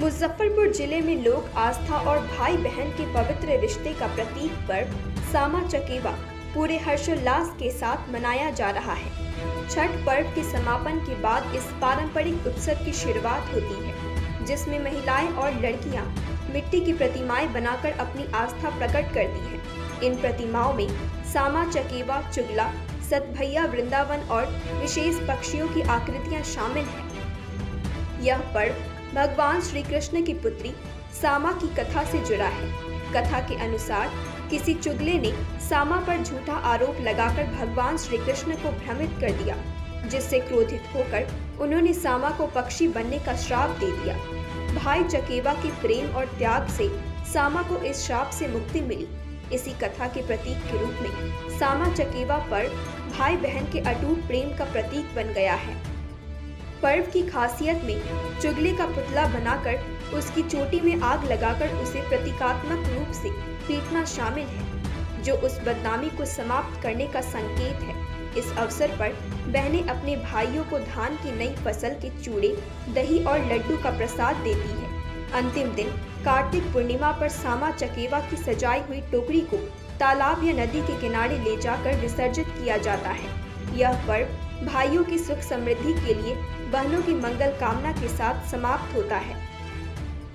मुजफ्फरपुर जिले में लोक आस्था और भाई बहन के पवित्र रिश्ते का प्रतीक पर्व सामा चकेवा पूरे हर्षोल्लास के साथ मनाया जा रहा है। छठ पर्व के समापन के बाद इस पारंपरिक उत्सव की शुरुआत होती है, जिसमें महिलाएं और लड़कियां मिट्टी की प्रतिमाएं बनाकर अपनी आस्था प्रकट करती हैं। इन प्रतिमाओं में सामा चकेवा, चुगला, सतभैया, वृंदावन और विशेष पक्षियों की आकृतियां शामिल हैं। यह पर्व भगवान श्री कृष्ण की पुत्री सामा की कथा से जुड़ा है। कथा के अनुसार किसी चुगले ने सामा पर झूठा आरोप लगाकर भगवान श्री कृष्ण को भ्रमित कर दिया, जिससे क्रोधित होकर उन्होंने सामा को पक्षी बनने का श्राप दे दिया। भाई चकेवा के प्रेम और त्याग से सामा को इस श्राप से मुक्ति मिली। इसी कथा के प्रतीक के रूप में सामा चकेवा पर्व भाई बहन के अटूट प्रेम का प्रतीक बन गया है। पर्व की खासियत में चुगले का पुतला बनाकर उसकी चोटी में आग लगाकर उसे प्रतीकात्मक रूप से पीटना शामिल है, जो उस बदनामी को समाप्त करने का संकेत है। इस अवसर पर बहनें अपने भाइयों को धान की नई फसल के चूड़े, दही और लड्डू का प्रसाद देती है। अंतिम दिन कार्तिक पूर्णिमा पर सामा चकेवा की सजाई हुई टोकरी को तालाब या नदी के किनारे ले जाकर विसर्जित किया जाता है। यह पर्व भाइयों की सुख समृद्धि के लिए बहनों की मंगल कामना के साथ समाप्त होता है।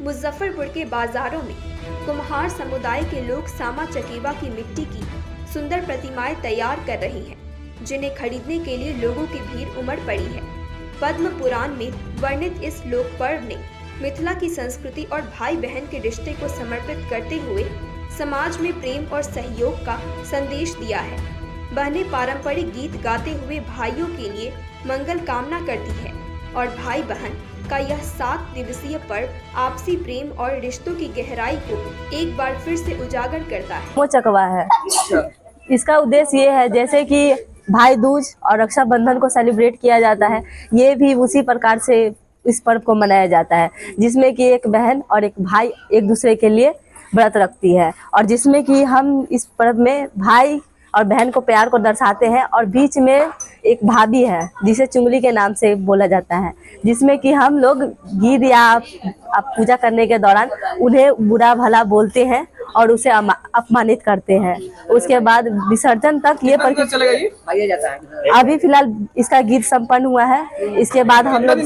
मुजफ्फरपुर के बाजारों में कुम्हार समुदाय के लोग सामा चकेवा की मिट्टी की सुंदर प्रतिमाएं तैयार कर रही हैं, जिन्हें खरीदने के लिए लोगों की भीड़ उमड़ पड़ी है। पद्म पुराण में वर्णित इस लोक पर्व ने मिथिला की संस्कृति और भाई बहन के रिश्ते को समर्पित करते हुए समाज में प्रेम और सहयोग का संदेश दिया है। बहनें पारंपरिक गीत गाते हुए भाइयों के लिए मंगल कामना करती है और भाई बहन का यह 7 दिवसीय पर्व आपसी प्रेम और रिश्तों की गहराई को एक बार फिर से उजागर करता है। वो चकवा है। इसका उद्देश्य ये है, जैसे कि भाई दूज और रक्षाबंधन को सेलिब्रेट किया जाता है, ये भी उसी प्रकार से इस पर्व को मनाया जाता है, जिसमें कि एक बहन और एक भाई एक दूसरे के लिए व्रत रखती है और जिसमें कि हम इस पर्व में भाई और बहन को प्यार को दर्शाते हैं। और बीच में एक भाभी है जिसे चुंगली के नाम से बोला जाता है, जिसमें कि हम लोग गीत या पूजा करने के दौरान उन्हें बुरा भला बोलते हैं और उसे अपमानित करते हैं। उसके बाद विसर्जन तक ये अभी फिलहाल इसका गीत संपन्न हुआ है। इसके बाद हम लोग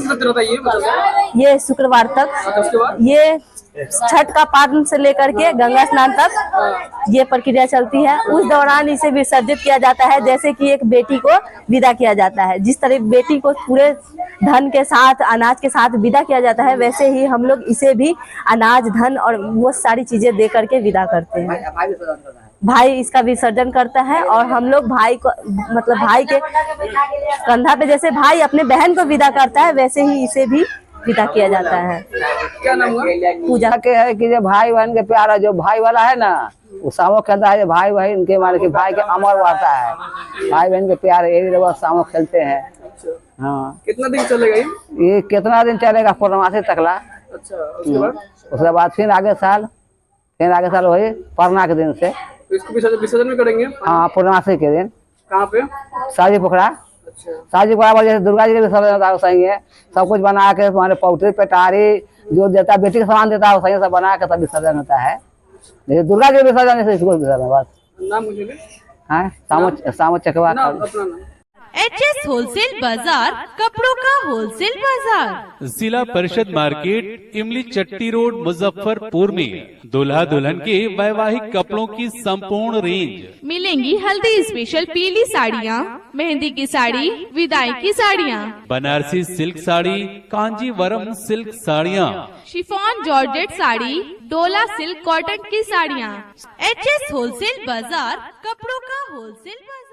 ये शुक्रवार तक ये छठ का पारण से लेकर के गंगा स्नान तक ये प्रक्रिया चलती है। उस दौरान इसे विसर्जित किया जाता है, जैसे कि एक बेटी को विदा किया जाता है। जिस तरह बेटी को पूरे धन के साथ, अनाज के साथ विदा किया जाता है, वैसे ही हम लोग इसे भी अनाज, धन और वो सारी चीजें दे करके विदा करते हैं। भाई इसका विसर्जन करता है और हम लोग भाई को, मतलब भाई के कंधा पे जैसे भाई अपने बहन को विदा करता है, वैसे ही इसे भी विदा किया जाता है। क्या नाम हुआ? पूजा के है कि जो भाई बहन के प्यार है, जो भाई वाला है ना, वो सामो खेलता है। भाई बहन के माने कि भाई के अमर वार्ता है, भाई बहन के प्यार है, यही लोग सामो खेलते हैं। हाँ, कितना दिन चलेगा ये कितना दिन चलेगा? पूर्णमासी तकला। अच्छा, उसके बाद फिर आगे साल वही परना के दिन से तो इसको विसर्जन में करेंगे। हाँ, पूर्णमासी के दिन। कहाँ पे? साजी पोखरा। साजी पोखरा जैसे दुर्गा जी के विसर्जन होता है सही है, सब कुछ बना के हमारे पौटी पेटारी जो देता है, बेटी का सामान देता है, सही सब बना के सब विसर्जन होता है। जैसे दुर्गा जी विसर्जन जैसे इसको विसर्जन बस। नाम मुझे सामो चकवा। HS होलसेल बाजार, कपड़ों का होलसेल बाजार। जिला परिषद मार्केट, इमली चट्टी रोड, मुजफ्फरपुर में दूल्हा दुल्हन के वैवाहिक कपड़ों की संपूर्ण रेंज मिलेंगी। हल्दी स्पेशल पीली साड़ियाँ, मेहंदी की साड़ी, विदाई की साड़ियाँ, बनारसी सिल्क साड़ी, कांजीवरम सिल्क साड़ियाँ, शिफॉन जॉर्जेट साड़ी, डोला सिल्क कॉटन की साड़ियाँ। HS होलसेल बाजार, कपड़ों का होलसेल बाजार।